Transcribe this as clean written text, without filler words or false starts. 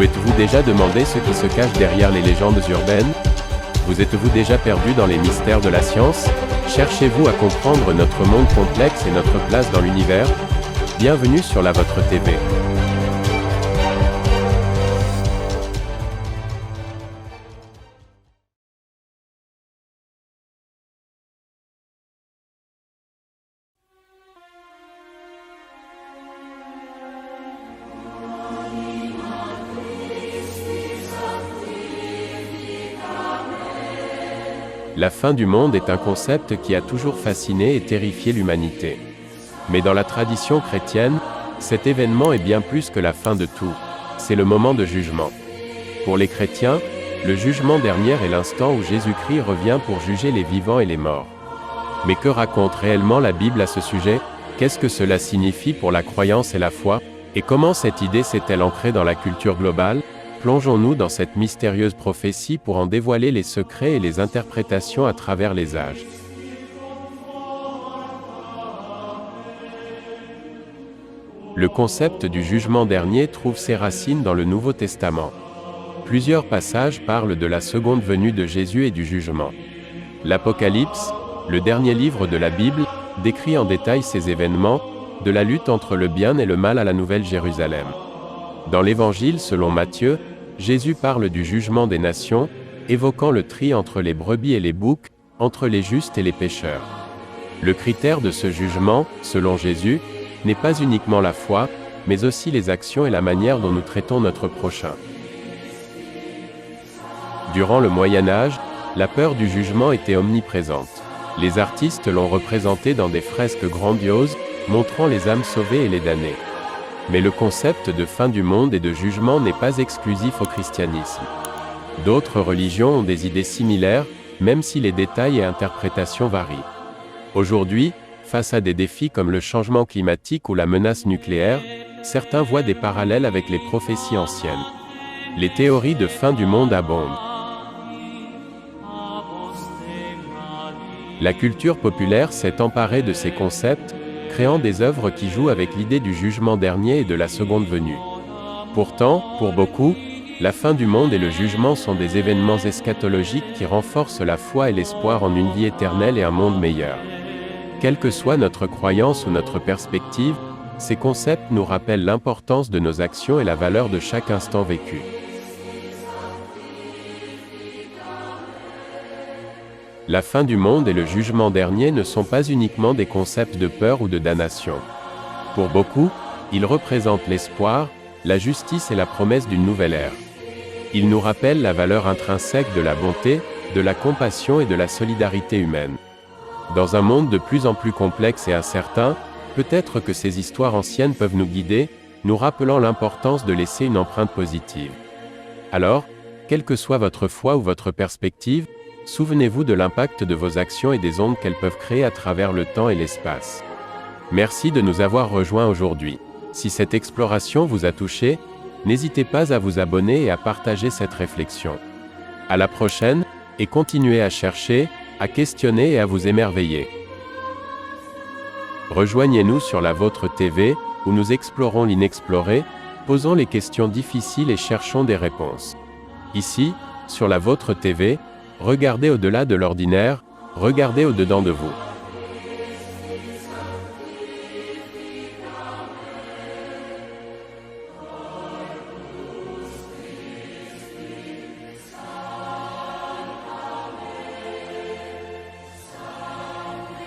Vous êtes-vous déjà demandé ce qui se cache derrière les légendes urbaines? Vous êtes-vous déjà perdu dans les mystères de la science? Cherchez-vous à comprendre notre monde complexe et notre place dans l'univers? Bienvenue sur la Vôtre TV. La fin du monde est un concept qui a toujours fasciné et terrifié l'humanité. Mais dans la tradition chrétienne, cet événement est bien plus que la fin de tout. C'est le moment de jugement. Pour les chrétiens, le jugement dernier est l'instant où Jésus-Christ revient pour juger les vivants et les morts. Mais que raconte réellement la Bible à ce sujet? Qu'est-ce que cela signifie pour la croyance et la foi? Et comment cette idée s'est-elle ancrée dans la culture globale? Plongeons-nous dans cette mystérieuse prophétie pour en dévoiler les secrets et les interprétations à travers les âges. Le concept du jugement dernier trouve ses racines dans le Nouveau Testament. Plusieurs passages parlent de la seconde venue de Jésus et du jugement. L'Apocalypse, le dernier livre de la Bible, décrit en détail ces événements, de la lutte entre le bien et le mal à la Nouvelle Jérusalem. Dans l'Évangile selon Matthieu, Jésus parle du jugement des nations, évoquant le tri entre les brebis et les boucs, entre les justes et les pécheurs. Le critère de ce jugement, selon Jésus, n'est pas uniquement la foi, mais aussi les actions et la manière dont nous traitons notre prochain. Durant le Moyen Âge, la peur du jugement était omniprésente. Les artistes l'ont représentée dans des fresques grandioses, montrant les âmes sauvées et les damnées. Mais le concept de fin du monde et de jugement n'est pas exclusif au christianisme. D'autres religions ont des idées similaires, même si les détails et interprétations varient. Aujourd'hui, face à des défis comme le changement climatique ou la menace nucléaire, certains voient des parallèles avec les prophéties anciennes. Les théories de fin du monde abondent. La culture populaire s'est emparée de ces concepts, créant des œuvres qui jouent avec l'idée du jugement dernier et de la seconde venue. Pourtant, pour beaucoup, la fin du monde et le jugement sont des événements eschatologiques qui renforcent la foi et l'espoir en une vie éternelle et un monde meilleur. Quelle que soit notre croyance ou notre perspective, ces concepts nous rappellent l'importance de nos actions et la valeur de chaque instant vécu. La fin du monde et le jugement dernier ne sont pas uniquement des concepts de peur ou de damnation. Pour beaucoup, ils représentent l'espoir, la justice et la promesse d'une nouvelle ère. Ils nous rappellent la valeur intrinsèque de la bonté, de la compassion et de la solidarité humaine. Dans un monde de plus en plus complexe et incertain, peut-être que ces histoires anciennes peuvent nous guider, nous rappelant l'importance de laisser une empreinte positive. Alors, quelle que soit votre foi ou votre perspective, souvenez-vous de l'impact de vos actions et des ondes qu'elles peuvent créer à travers le temps et l'espace. Merci de nous avoir rejoints aujourd'hui. Si cette exploration vous a touché, n'hésitez pas à vous abonner et à partager cette réflexion. À la prochaine, et continuez à chercher, à questionner et à vous émerveiller. Rejoignez-nous sur la Vôtre TV, où nous explorons l'inexploré, posons les questions difficiles et cherchons des réponses. Ici, sur la Vôtre TV, regardez au-delà de l'ordinaire, regardez au-dedans de vous.